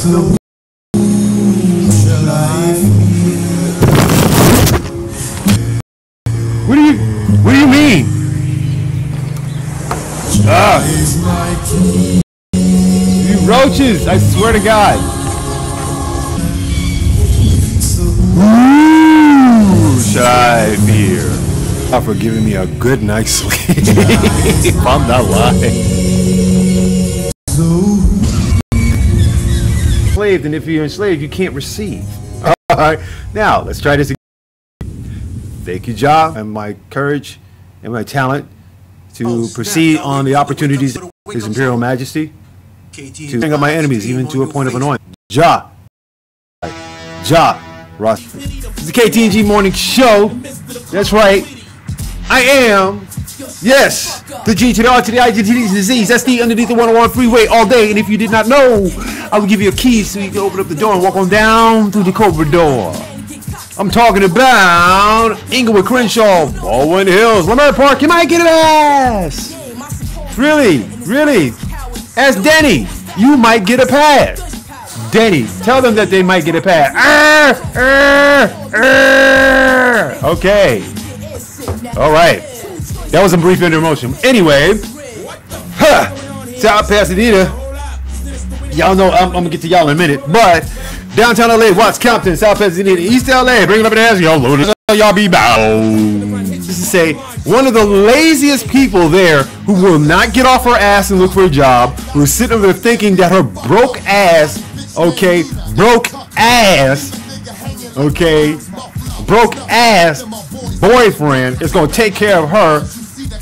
What do you mean? You roaches, I swear to God. Ooh, shy fear. For giving me a good night's sleep. I'm not lying. Enslaved, and if you're enslaved, you can't receive. All right, now let's try this again. Thank you, Ja, and my courage and my talent to proceed on the opportunities of His Imperial Majesty to bring up my enemies, even to a point of annoyance. Ja, Ross. This is the Ktng Morning Show. That's right. I am, yes, the G to the R to the I to the disease. That's the underneath the 101 freeway all day. And if you did not know, I will give you a key so you can open up the door and walk on down through the Cobra door. I'm talking about Inglewood, Crenshaw, Baldwin Hills, Lamar Park. You might get an ass. Really? Ask Denny. You might get a pass. Denny, tell them that they might get a pass. Okay. All right. That was a brief intermotion. Anyway, South Pasadena. Y'all know I'm gonna get to y'all in a minute, but downtown LA, Watts, Compton, South Pasadena, East LA, bring it up in the ass. Y'all be bound. This is to say, one of the laziest people there who will not get off her ass and look for a job, who is sitting over there thinking that her broke ass boyfriend is gonna take care of her,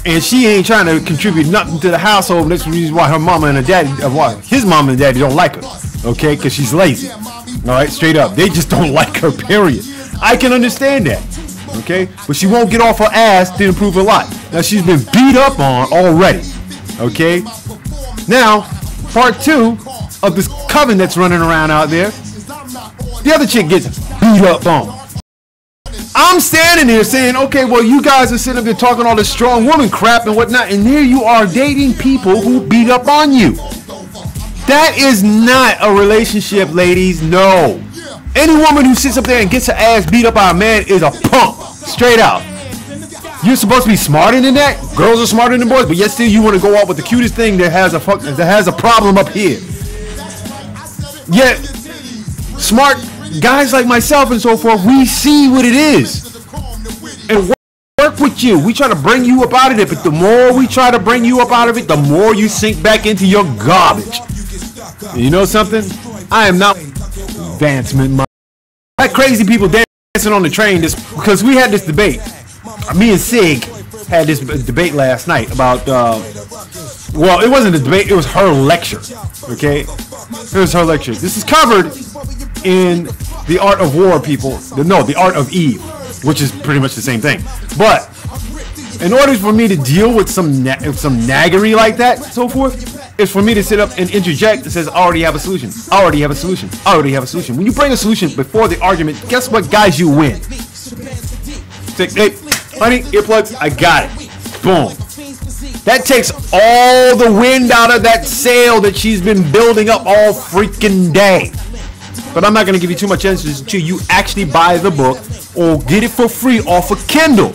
and she ain't trying to contribute nothing to the household. And that's the reason why her mama and her daddy, why his mama and daddy don't like her, okay? Because she's lazy. All right, straight up, they just don't like her. Period. I can understand that, okay? But she won't get off her ass to improve her lot. Now she's been beat up on already, okay? Now, part 2 of this coven that's running around out there. The other chick gets beat up on. I'm standing here saying, okay, well, you guys are sitting up there talking all this strong woman crap and whatnot, and here you are dating people who beat up on you. That is not a relationship, ladies. No. Any woman who sits up there and gets her ass beat up by a man is a punk. Straight out. You're supposed to be smarter than that. Girls are smarter than boys, but yet still you want to go out with the cutest thing that has a problem up here. Yet smart guys like myself and so forth, we see what it is and work with you. We try to bring you up out of it, but the more we try to bring you up out of it, the more you sink back into your garbage. And you know something? I am not advancement. Like crazy people dancing on the train because we had this debate. Me and Sig had this debate last night about well, it wasn't a debate, it was her lecture. Okay? It was her lecture. This is covered in The Art of War, people. No, The Art of Eve, which is pretty much the same thing. But in order for me to deal with some naggery like that, so forth, is for me to sit up and interject that says, I already have a solution. I already have a solution. I already have a solution. When you bring a solution before the argument, guess what, guys? You win. Say, hey, honey, earplugs, I got it. Boom. That takes all the wind out of that sail that she's been building up all freaking day. But I'm not going to give you too much emphasis until you actually buy the book or get it for free off of Kindle.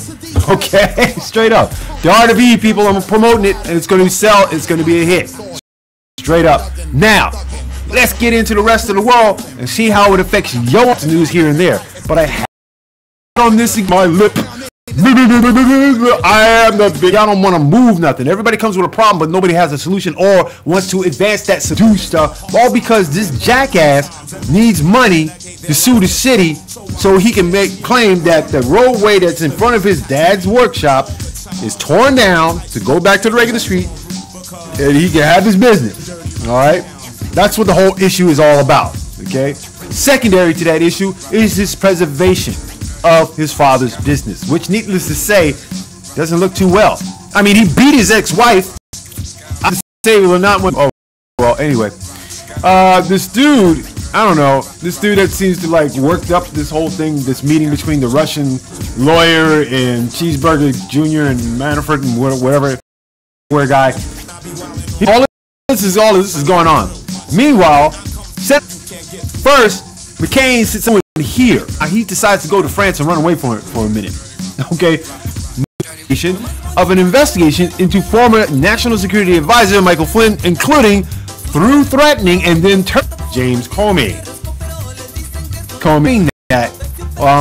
Okay? Straight up. The Art of Eve, people, I'm promoting it and it's going to sell. It's going to be a hit. Straight up. Now, let's get into the rest of the world and see how it affects your news here and there. But I have on this my lip. I am the big. I don't want to move nothing. Everybody comes with a problem, but nobody has a solution or wants to advance that stuff. All because this jackass needs money to sue the city so he can claim that the roadway that's in front of his dad's workshop is torn down to go back to the regular street, and he can have his business. All right, that's what the whole issue is all about. Okay, secondary to that issue is his preservation of his father's business, which, needless to say, doesn't look too well. I mean, he beat his ex-wife. I say well, not when. Oh, well, anyway, this dude, I don't know, this dude that seems to like worked up this whole thing, this meeting between the Russian lawyer and Cheeseburger Jr. and Manafort and whatever guy. All this is going on. Meanwhile, First, McCain sits someone here. He decides to go to France and run away for a minute. Okay. Of an investigation into former National Security Advisor Michael Flynn, including through threatening and then James Comey. That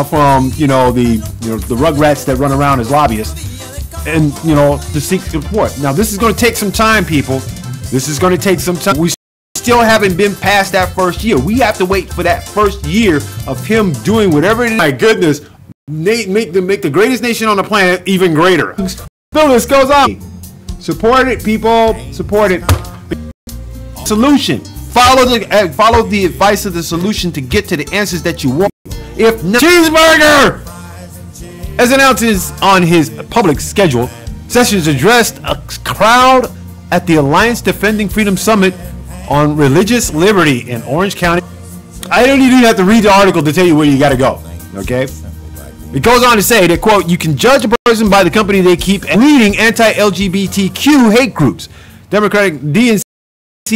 from the rugrats that run around as lobbyists, and to seek support. Now this is going to take some time, people. This is going to take some time. We still haven't been past that first year. We have to wait for that first year of him doing whatever it is. My goodness, make the greatest nation on the planet even greater. So this goes on. Support it, people. Support it. Solution. Follow the advice of the solution to get to the answers that you want. If not, cheeseburger! As announced on his public schedule, Sessions addressed a crowd at the Alliance Defending Freedom Summit on Religious Liberty in Orange County. I don't even have to read the article to tell you where you got to go. Okay? It goes on to say that, quote, you can judge a person by the company they keep, and leading anti-LGBTQ hate groups. Democratic DNC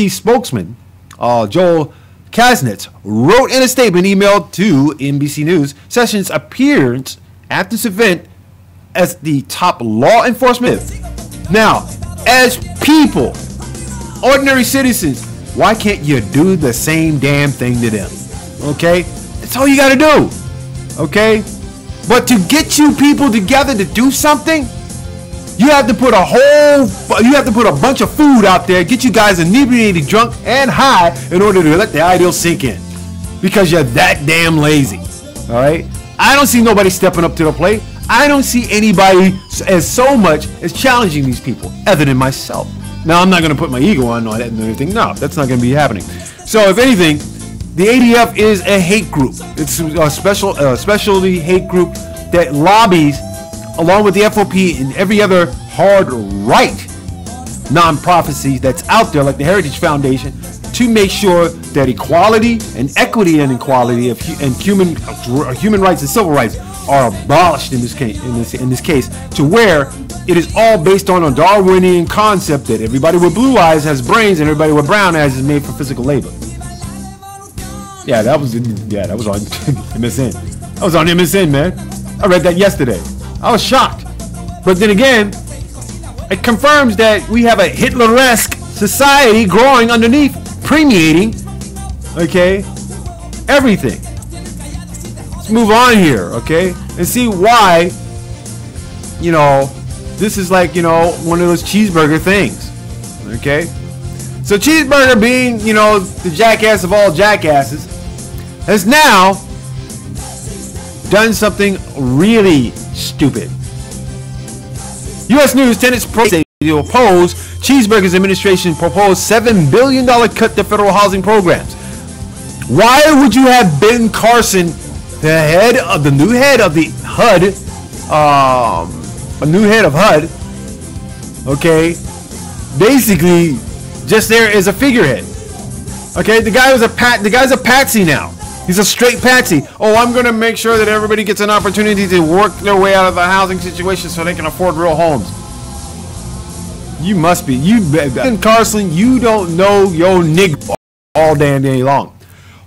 spokesman Joel Kasnitz wrote in a statement emailed to NBC News, Sessions' appearance at this event as the top law enforcement. Now, as people, ordinary citizens, why can't you do the same damn thing to them? Okay? That's all you got to do. Okay? But to get you people together to do something, you have to put a bunch of food out there, get you guys inebriated, drunk, and high in order to let the ideal sink in. Because you're that damn lazy. Alright? I don't see nobody stepping up to the plate. I don't see anybody as so much as challenging these people, other than myself. Now, I'm not going to put my ego on that and everything. No, that's not going to be happening. So, if anything, the ADF is a hate group. It's a specialty hate group that lobbies, along with the FOP and every other hard right non-profit that's out there, like the Heritage Foundation, to make sure that equality and equity and equality of human rights and civil rights are abolished in this case, to where it is all based on a Darwinian concept that everybody with blue eyes has brains and everybody with brown eyes is made for physical labor. Yeah, that was on MSN. That was on MSN, man. I read that yesterday. I was shocked. But then again, it confirms that we have a Hitler-esque society growing underneath, permeating, okay, everything. Let's move on here, okay, and see why, this is like, one of those cheeseburger things, okay? So Cheeseburger, being, the jackass of all jackasses, has now done something really stupid. U.S. News tenants to oppose Cheeseburger's administration proposed $7 billion cut to federal housing programs. Why would you have Ben Carson, the new head of the HUD, a new head of HUD, okay, basically just there as a figurehead. Okay, the guy's a patsy now. He's a straight patsy. Oh, I'm going to make sure that everybody gets an opportunity to work their way out of the housing situation so they can afford real homes. You must be. Ben Carson, you don't know your nigga all damn day long.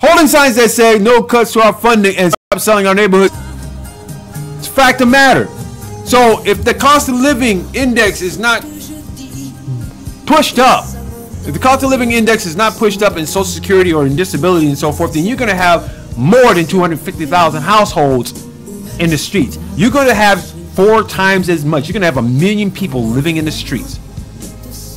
Holding signs that say no cuts to our funding and stop selling our neighborhood. It's a fact of matter. So if the cost of living index is not pushed up, if the cost of living index is not pushed up in Social Security or in disability and so forth, then you're going to have more than 250,000 households in the streets. You're going to have 4 times as much. You're going to have 1 million people living in the streets.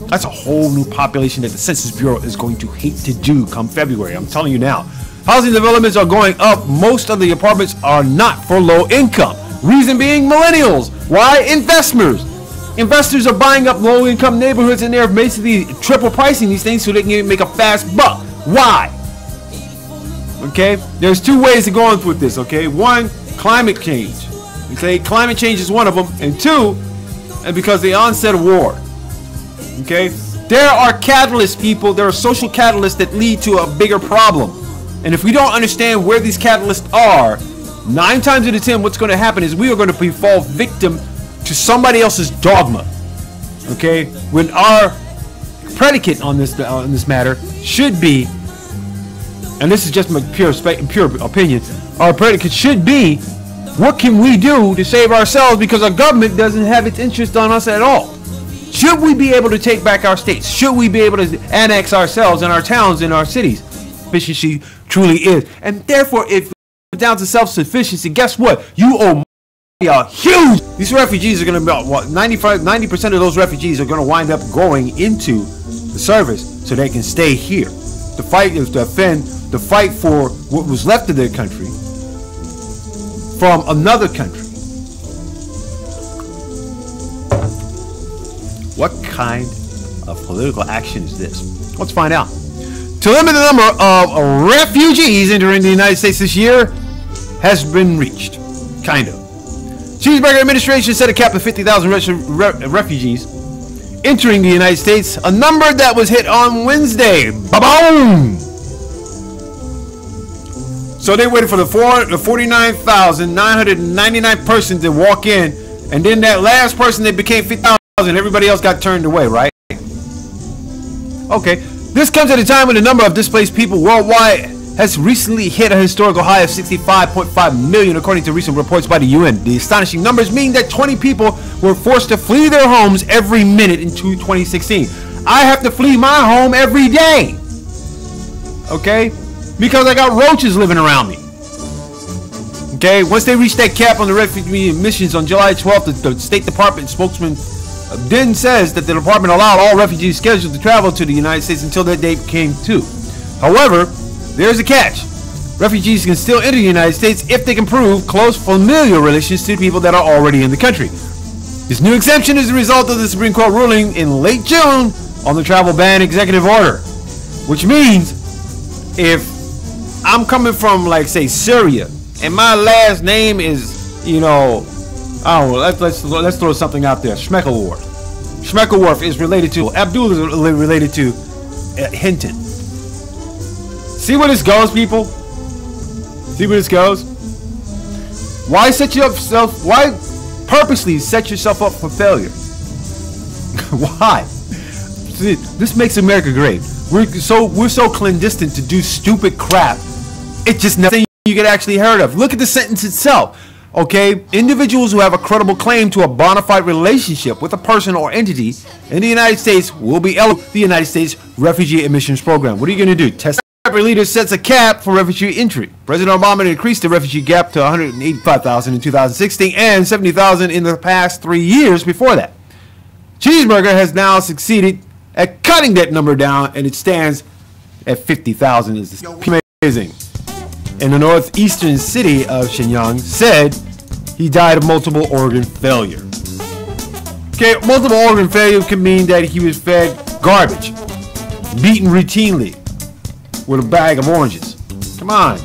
That's a whole new population that the Census Bureau is going to hate to do come February. I'm telling you now. Housing developments are going up. Most of the apartments are not for low income. Reason being millennials. Why? Investors. Investors are buying up low-income neighborhoods and they're basically triple pricing these things so they can make a fast buck. Why? Okay? There's 2 ways to go on with this, okay? 1, climate change. Okay? Climate change is one of them. And 2, and because the onset of war. Okay? There are catalysts, people. There are social catalysts that lead to a bigger problem. And if we don't understand where these catalysts are, 9 times out of 10, what's going to happen is we are going to fall victim to somebody else's dogma, okay? When our predicate on this matter should be and this is just my pure opinion, our predicate should be, what can we do to save ourselves, because our government doesn't have its interest on us at all. Should we be able to take back our states? Should we be able to annex ourselves and our towns and our cities? Sufficiency truly is. And therefore, if we're down to self-sufficiency, guess what? You owe a huge. These refugees are going to be, what, 90% of those refugees are going to wind up going into the service so they can stay here. The fight is to defend, the fight for what was left of their country from another country. What kind of political action is this? Let's find out. To limit the number of refugees entering the United States this year has been reached. Kind of. Cheeseburger administration set a cap of 50,000 refugees entering the United States, a number that was hit on Wednesday. Ba-boom! So they waited for the 49,999 person to walk in, and then that last person that became 50,000, everybody else got turned away, right? Okay. This comes at a time when the number of displaced people worldwide has recently hit a historical high of 65.5 million, according to recent reports by the UN. The astonishing numbers mean that 20 people were forced to flee their homes every minute in 2016. I have to flee my home every day, okay, because I got roaches living around me. Okay, once they reached that cap on the refugee admissions on July 12th, the State Department spokesman then says that the department allowed all refugees scheduled to travel to the United States until that date came to. However, there's a catch. Refugees can still enter the United States if they can prove close familial relations to people that are already in the country. This new exemption is the result of the Supreme Court ruling in late June on the travel ban executive order, which means if I'm coming from, like, say, Syria, and my last name is, you know, oh, let's throw something out there. Schmeckelwerf. Schmeckelwerf is related to Abdul is related to Hinton. See where this goes, people? See where this goes? Why purposely set yourself up for failure? Why? See, this makes America great. We're so clandestine to do stupid crap. It's just nothing you get actually heard of. Look at the sentence itself. Okay, individuals who have a credible claim to a bona fide relationship with a person or entity in the United States will be eligible for the United States Refugee Admissions Program. What are you going to do? Test leader sets a cap for refugee entry. President Obama increased the refugee gap to 185,000 in 2016 and 70,000 in the past 3 years before that. Cheeseburger has now succeeded at cutting that number down, and it stands at 50,000. Is amazing. In the northeastern city of Shenyang, said he died of multiple organ failure. Okay, multiple organ failure can mean that he was fed garbage, beaten routinely with a bag of oranges. Come on.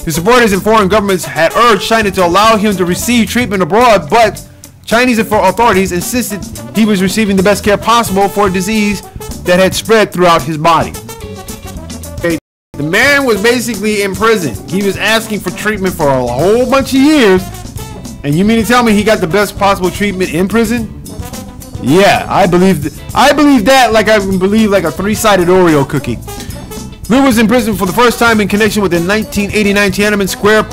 His supporters in foreign governments had urged China to allow him to receive treatment abroad, but Chinese authorities insisted he was receiving the best care possible for a disease that had spread throughout his body. The man was basically in prison. He was asking for treatment for a whole bunch of years, and you mean to tell me he got the best possible treatment in prison? Yeah, I believe that like I believe like a three-sided Oreo cookie. Liu was in prison for the first time in connection with the 1989 Tiananmen Square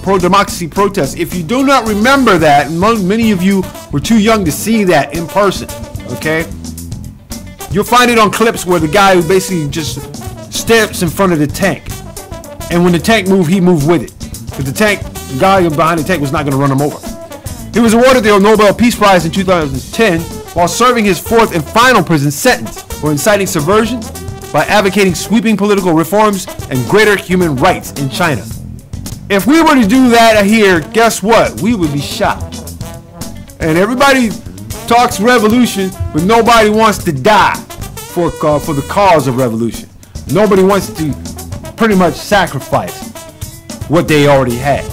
pro-democracy protest. If you do not remember that, many of you were too young to see that in person, okay? You'll find it on clips where the guy who basically just steps in front of the tank, and when the tank moved, he moved with it, because the guy behind the tank was not going to run him over. He was awarded the Nobel Peace Prize in 2010 while serving his fourth and final prison sentence for inciting subversion by advocating sweeping political reforms and greater human rights in China. If we were to do that here, guess what? We would be shot. And everybody talks revolution, but nobody wants to die for the cause of revolution. Nobody wants to pretty much sacrifice what they already had.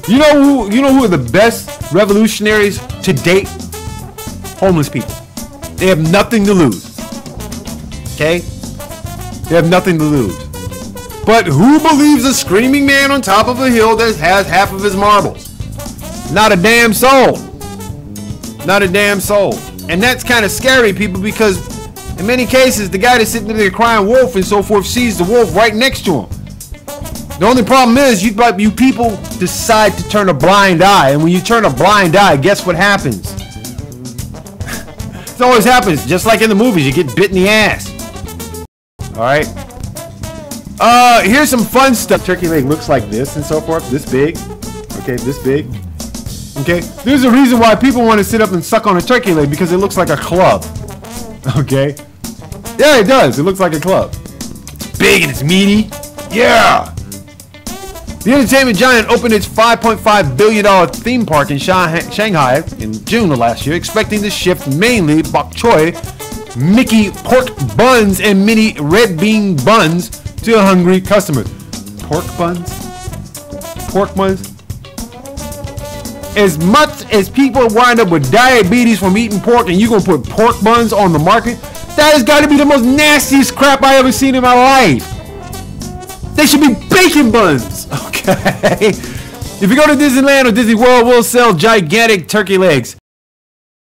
You know who are the best revolutionaries to date? Homeless people. They have nothing to lose. Okay? They have nothing to lose. But who believes a screaming man on top of a hill that has half of his marbles? Not a damn soul. Not a damn soul. And that's kind of scary, people, because In many cases, the guy that's sitting there crying wolf and so forth sees the wolf right next to him. The only problem is you people decide to turn a blind eye, and when you turn a blind eye, guess what happens? It always happens, just like in the movies, you get bit in the ass. Alright. Here's some fun stuff. Turkey leg looks like this and so forth. This big. Okay, this big. Okay. There's a reason why people want to sit up and suck on a turkey leg, because it looks like a club. Okay. Yeah, it does. It looks like a club. It's big and it's meaty. Yeah. The entertainment giant opened its $5.5 billion theme park in Shanghai in June of last year, expecting to shift mainly bok choy, Mickey pork buns, and mini red bean buns to hungry customers. Pork buns? Pork buns? As much as people wind up with diabetes from eating pork, and you're going to put pork buns on the market, that has got to be the most nastiest crap I ever seen in my life. They should be bacon buns, okay? If you go to Disneyland or Disney World, we'll sell gigantic turkey legs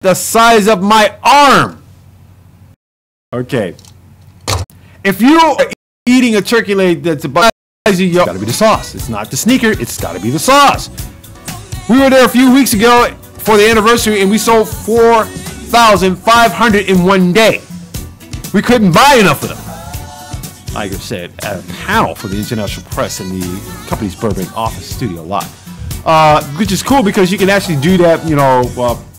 the size of my arm. Okay. If you are eating a turkey leg that's about the size of your, it's gotta be the sauce. It's not the sneaker, it's gotta be the sauce. We were there a few weeks ago for the anniversary, and we sold 4,500 in one day. We couldn't buy enough of them. Like I said, at a panel for the international press in the company's Burbank office studio lot. Which is cool because you can actually do that, you know,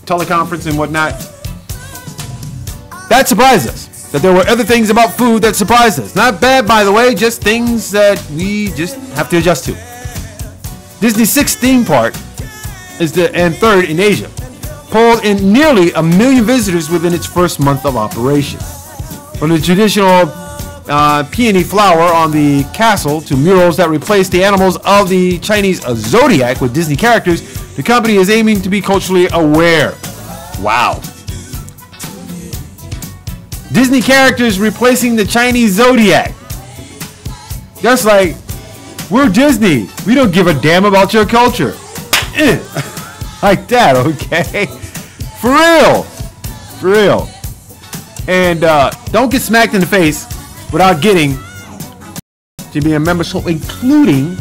teleconference and whatnot. That surprised us. That there were other things about food that surprised us. Not bad, by the way, just things that we just have to adjust to. Disney's 6th theme park is third in Asia. Pulled in nearly 1 million visitors within its first month of operation. From the traditional peony flower on the castle to murals that replace the animals of the Chinese zodiac with Disney characters, the company is aiming to be culturally aware. Wow. Disney characters replacing the Chinese zodiac. Just like, we're Disney. We don't give a damn about your culture. Like that, okay? For real. For real. And don't get smacked in the face without getting to be a member, so including.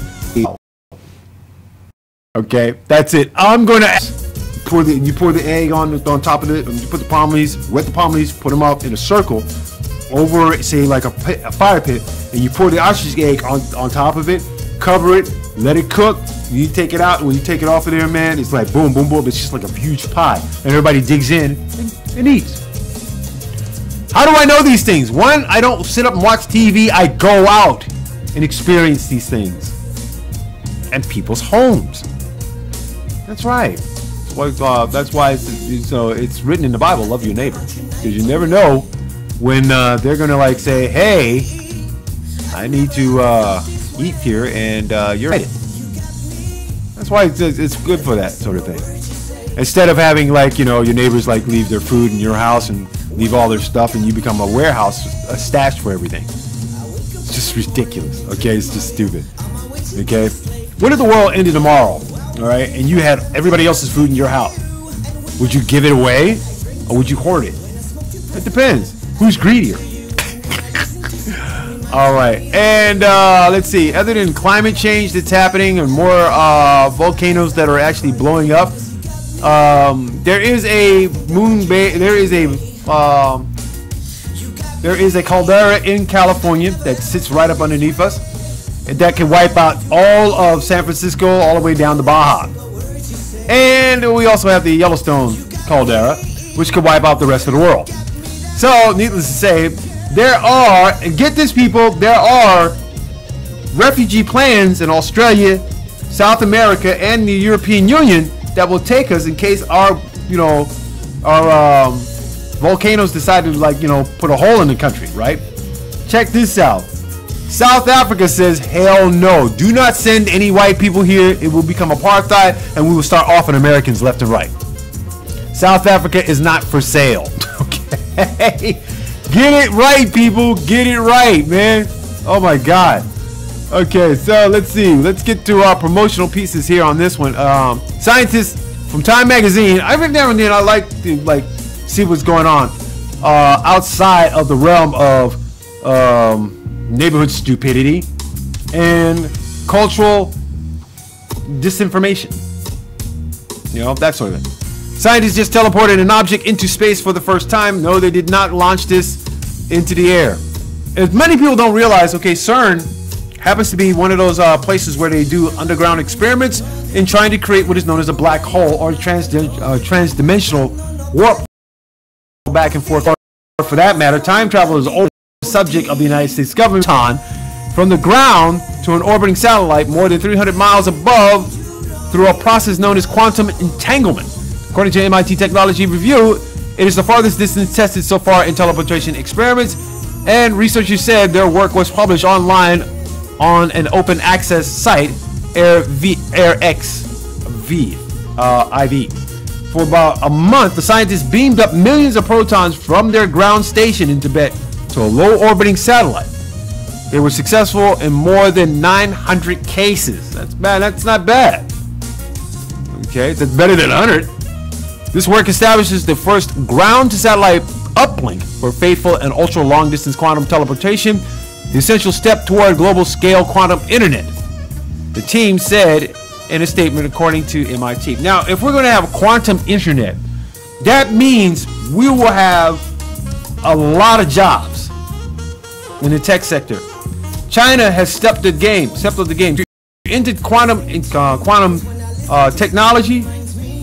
Okay, that's it. I'm gonna pour the egg on top of it. You put the palm leaves, wet the palm leaves, put them up in a circle over, say, like a fire pit, and you pour the ostrich egg on top of it, cover it, let it cook. You take it out, and when you take it off of there, man, it's like boom, boom, boom. It's just like a huge pie, and everybody digs in and eats. How do I know these things? One, I don't sit up and watch TV. I go out and experience these things. And people's homes. That's right. That's why it's written in the Bible, love your neighbor. Because you never know when they're going to like say, hey, I need to eat here, and you're right. That's why it's good for that sort of thing. Instead of having, like, you know, your neighbors like leave their food in your house and leave all their stuff, and you become a warehouse, a stash for everything. It's just ridiculous. Okay, it's just stupid. Okay, what if the world ended tomorrow? All right, and you had everybody else's food in your house? Would you give it away, or would you hoard it? It depends. Who's greedier? All right, and let's see. Other than climate change that's happening and more volcanoes that are actually blowing up, there is a there is a caldera in California that sits right up underneath us, and that can wipe out all of San Francisco all the way down to Baja. And we also have the Yellowstone caldera, which could wipe out the rest of the world. So, needless to say, there are, and get this, people, there are refugee plans in Australia, South America, and the European Union that will take us in case our, you know, our volcanoes decide to, like, you know, put a hole in the country, right? Check this out. South Africa says, hell no. Do not send any white people here. It will become apartheid, and we will start offing Americans left and right. South Africa is not for sale. Okay? Get it right, people. Get it right, man. Oh, my God. Okay, so let's see. Let's get to our promotional pieces here on this one. Scientists from Time Magazine. Every now and then I like to, like, see what's going on. outside of the realm of neighborhood stupidity and cultural disinformation. You know, that sort of thing. Scientists just teleported an object into space for the first time. No, they did not launch this into the air. As many people don't realize, okay, CERN happens to be one of those places where they do underground experiments in trying to create what is known as a black hole or transdimensional warp back and forth. For that matter, time travel is always the subject of the United States government. From the ground to an orbiting satellite more than 300 miles above through a process known as quantum entanglement. According to MIT Technology Review, it is the farthest distance tested so far in teleportation experiments, and researchers said their work was published online on an open access site, IV. For about a month, the scientists beamed up millions of protons from their ground station in Tibet to a low orbiting satellite. They were successful in more than 900 cases. That's bad. That's not bad. Okay, that's better than 100. This work establishes the first ground-to-satellite uplink for faithful and ultra-long-distance quantum teleportation, the essential step toward global-scale quantum internet, the team said in a statement according to MIT. Now, if we're going to have a quantum internet, that means we will have a lot of jobs in the tech sector. China has stepped up the game. Into quantum technology,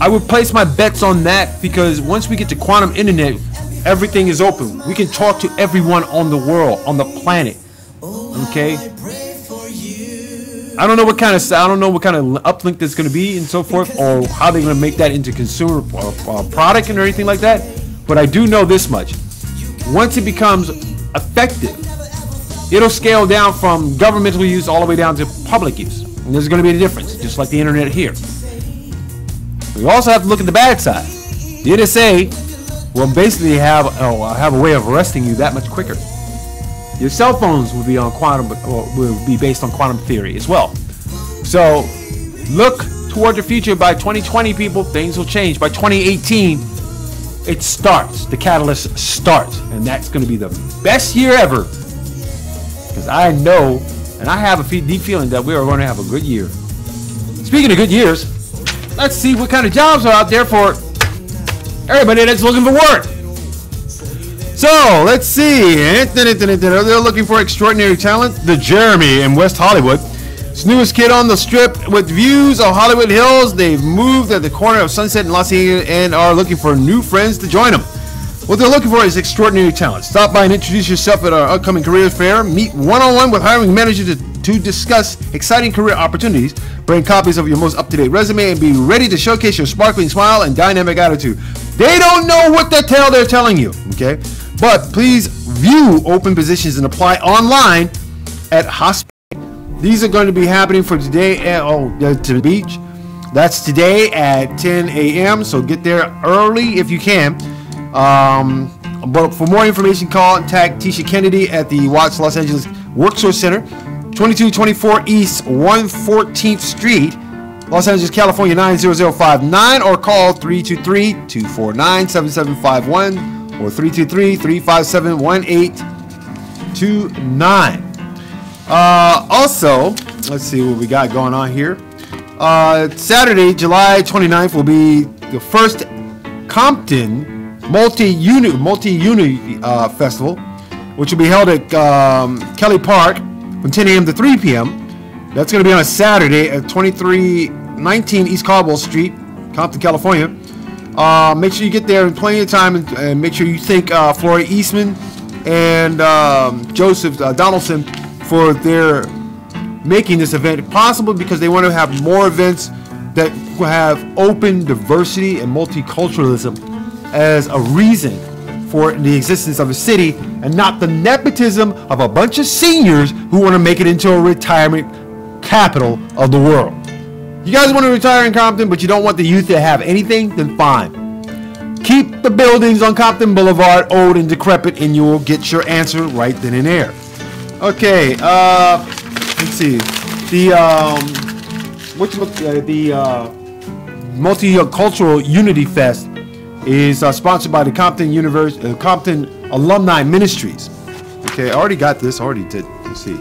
I would place my bets on that, because once we get to quantum internet, everything is open. We can talk to everyone on the world, on the planet. Okay. I don't know what kind of uplink there's going to be and so forth, or how they're going to make that into consumer product and everything like that. But I do know this much: once it becomes effective, it'll scale down from governmental use all the way down to public use. And there's going to be a difference, just like the internet here. We also have to look at the bad side. The NSA will basically have a way of arresting you that much quicker. Your cell phones will be on will be based on quantum theory as well. So look toward the future. By 2020, people, things will change. By 2018, it starts. The catalyst starts, and that's going to be the best year ever. Because I know, and I have a deep feeling that we are going to have a good year. Speaking of good years, let's see what kind of jobs are out there for everybody that's looking for work. So, let's see. They're looking for extraordinary talent. The Jeremy in West Hollywood. It's the newest kid on the strip with views of Hollywood Hills. They've moved at the corner of Sunset and Los Angeles and are looking for new friends to join them. What they're looking for is extraordinary talent. Stop by and introduce yourself at our upcoming careers fair. Meet one-on-one with hiring managers to discuss exciting career opportunities. Bring copies of your most up-to-date resume and be ready to showcase your sparkling smile and dynamic attitude. They don't know what the hell they're telling you, okay? But please view open positions and apply online at hospital. These are going to be happening for today to the beach. That's today at 10 a.m. So get there early if you can. But for more information, contact Tisha Kennedy at the Watts Los Angeles Worksource Center, 2224 East 114th Street, Los Angeles, California 90059, or call 323-249-7751 or 323-357-1829. Also, let's see what we got going on here. Saturday, July 29th will be the first Compton Multi-Unity Festival, which will be held at Kelly Park from 10 a.m. to 3 p.m. That's going to be on a Saturday at 2319 East Caldwell Street, Compton, California. Make sure you get there in plenty of time, and make sure you thank Flory Eastman and Joseph Donaldson for their making this event possible, because they want to have more events that have open diversity and multiculturalism as a reason for the existence of a city, and not the nepotism of a bunch of seniors who want to make it into a retirement capital of the world. You guys want to retire in Compton, but you don't want the youth to have anything? Then fine. Keep the buildings on Compton Boulevard old and decrepit, and you will get your answer right then and there. Okay, let's see. The Multicultural Unity Fest is sponsored by the Compton Alumni Ministries. Okay, I already got this. I already did. Let's see.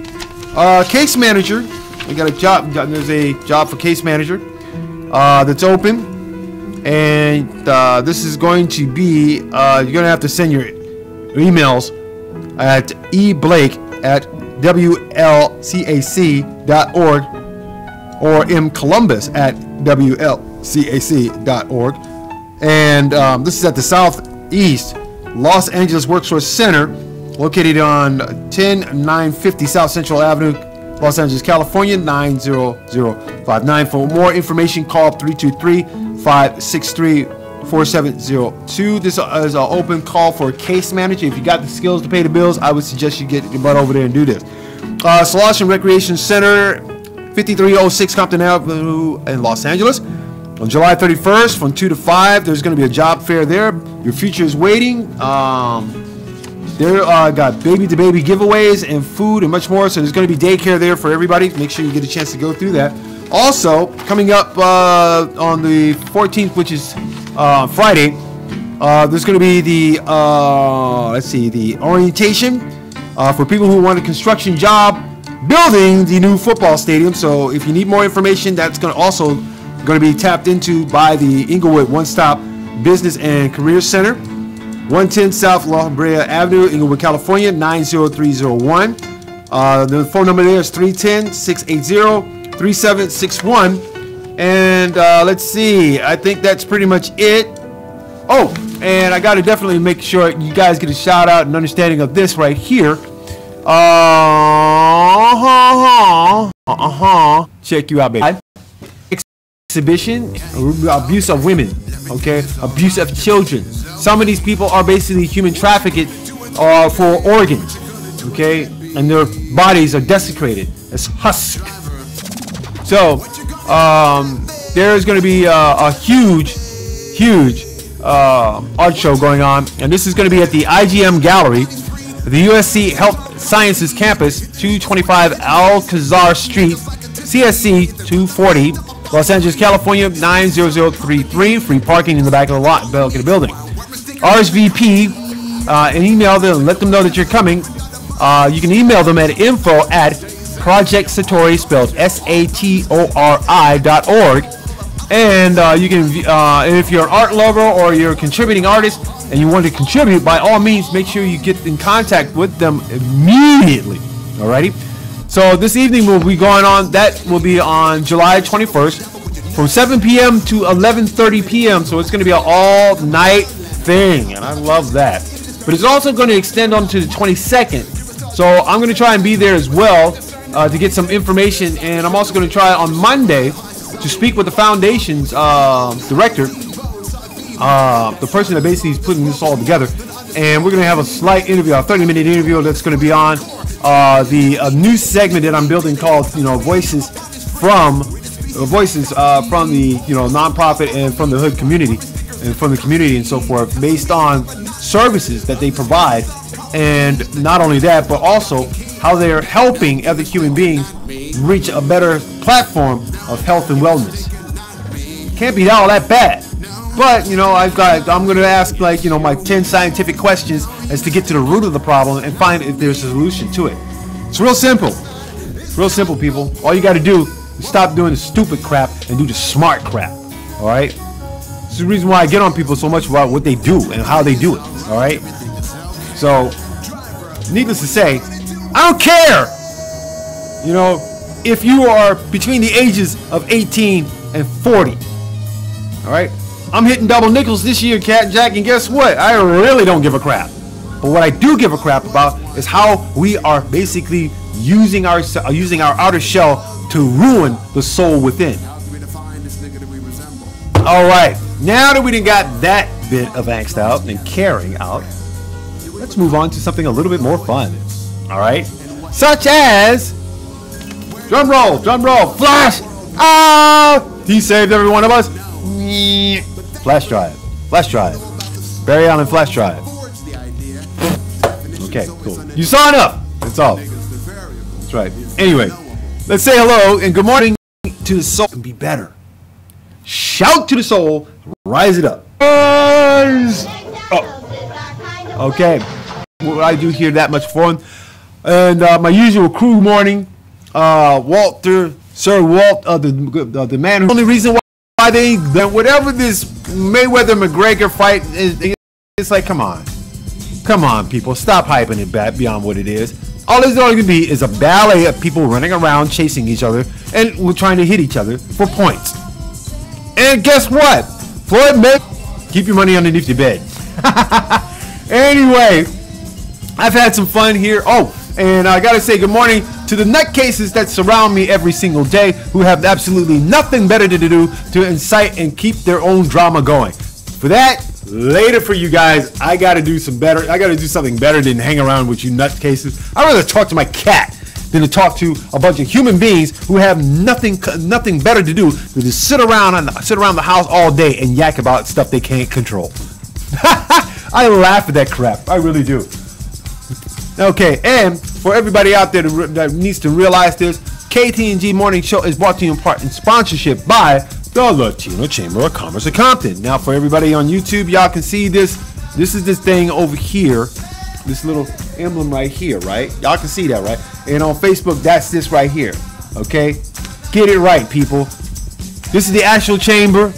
Case manager. We got a job. There's a job for case manager that's open, and this is going to be. You're gonna have to send your emails at eblake@wlcac.org or mcolumbus@wlcac.org. And this is at the Southeast Los Angeles Workforce Center, located on 10950 South Central Avenue, Los Angeles, California, 90059. For more information, call 323-563-4702. This is an open call for a case manager. If you got the skills to pay the bills, I would suggest you get your butt over there and do this. Slosh and Recreation Center, 5306 Compton Avenue in Los Angeles. On July 31st from 2 to 5, there's going to be a job fair there. Your future is waiting. There got baby-to-baby giveaways and food and much more. So there's going to be daycare there for everybody. Make sure you get a chance to go through that. Also, coming up on the 14th, which is Friday, there's going to be the the orientation for people who want a construction job building the new football stadium. So if you need more information, that's going to be tapped into by the Inglewood One-Stop Business and Career Center, 110 South La Brea Avenue, Inglewood, California, 90301. The phone number there is 310-680-3761. And let's see, I think that's pretty much it. Oh, and I got to definitely make sure you guys get a shout out and understanding of this right here. Check you out, baby. Exhibition, abuse of women, okay, abuse of children. Some of these people are basically human trafficked for organs, okay, and their bodies are desecrated as husk. So there's going to be a huge art show going on, and this is going to be at the IGM Gallery, the USC Health Sciences Campus, 225 Alcazar Street, CSC 240, Los Angeles, California, 90033. Free parking in the back of the lot, back of the building. RSVP and email them, let them know that you're coming. You can email them at info@projectsatori, spelled SATORI.org. And you can, and if you're an art lover or you're a contributing artist and you want to contribute, by all means, make sure you get in contact with them immediately. Alrighty. So this evening will be going on. That will be on July 21st from 7 p.m. to 11:30 p.m. So it's going to be an all-night thing, and I love that. But it's also going to extend on to the 22nd. So I'm going to try and be there as well to get some information, and I'm also going to try on Monday to speak with the foundation's director, the person that basically is putting this all together, and we're going to have a slight interview, a 30-minute interview that's going to be on the new segment that I'm building called, Voices from the nonprofit and from the hood community and from the community and so forth, based on services that they provide, and not only that, but also how they're helping other human beings reach a better platform of health and wellness. Can't be all that bad. But, I'm going to ask, my 10 scientific questions as to get to the root of the problem and find if there's a solution to it. It's real simple. It's real simple, people. All you got to do is stop doing the stupid crap and do the smart crap. All right? This is the reason why I get on people so much about what they do and how they do it. All right? So, needless to say, I don't care. If you are between the ages of 18 and 40. All right? I'm hitting double nickels this year, Cat Jack, and guess what? I really don't give a crap. But what I do give a crap about is how we are basically using our outer shell to ruin the soul within. All right, now that we done got that bit of angst out and caring out, let's move on to something a little bit more fun. All right, such as drum roll, flash. He saved every one of us. Flash drive. Barry Allen flash drive. Okay, cool. You saw enough. That's all. That's right. Anyway, let's say hello and good morning to the soul and be better. Shout to the soul, rise it up. guys. Oh. Okay. What I do here that much fun. And my usual crew morning. Walter, Sir Walt, the man who. The only reason why they whatever this Mayweather McGregor fight is, it's like, come on, people, stop hyping it back beyond what it is. All it's going to be is a ballet of people running around chasing each other and we're trying to hit each other for points. And guess what? Floyd May, keep your money underneath your bed. Anyway, I've had some fun here. Oh, and I gotta say good morning to the nutcases that surround me every single day, who have absolutely nothing better to do to incite and keep their own drama going. For that, later for you guys, I gotta do something better than hang around with you nutcases. I'd rather talk to my cat than to talk to a bunch of human beings who have nothing better to do than to sit around the house all day and yak about stuff they can't control. I laugh at that crap. I really do. Okay, and for everybody out there that needs to realize this, Ktng Morning Show is brought to you in part in sponsorship by the Latino Chamber of Commerce of Compton. Now, for everybody on YouTube, y'all can see this. This is this thing over here, this little emblem right here, right? Y'all can see that, right? And on Facebook, that's this right here. Okay, get it right, people. This is the actual chamber.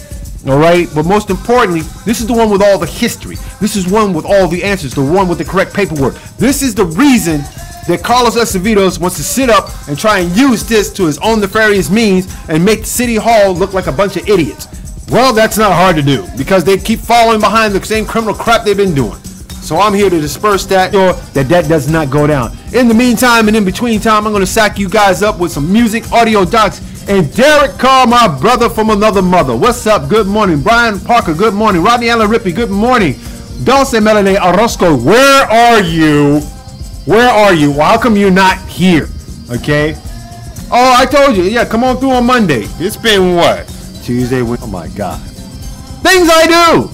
All right, but most importantly, this is the one with all the history. This is one with all the answers, the one with the correct paperwork. This is the reason that Carlos Acevedo wants to sit up and try and use this to his own nefarious means and make the city hall look like a bunch of idiots. Well, that's not hard to do because they keep following behind the same criminal crap they've been doing. So I'm here to disperse that, so that does not go down. In the meantime and in between time, I'm going to sack you guys up with some music, audio docs, and Derek Carr, my brother from another mother. What's up? Good morning. Brian Parker, good morning. Rodney Allen Rippey, good morning. Dulce Melanie Orozco, where are you? Where are you? Well, how come you're not here? Okay. Oh, I told you. Yeah, come on through on Monday. It's been what? Tuesday. Oh my God. Things I do.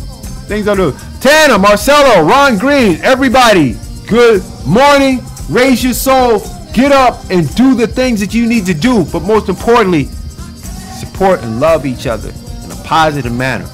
Tana, Marcelo, Ron Green, everybody. Good morning. Raise your soul. Get up and do the things that you need to do. But most importantly, support and love each other in a positive manner.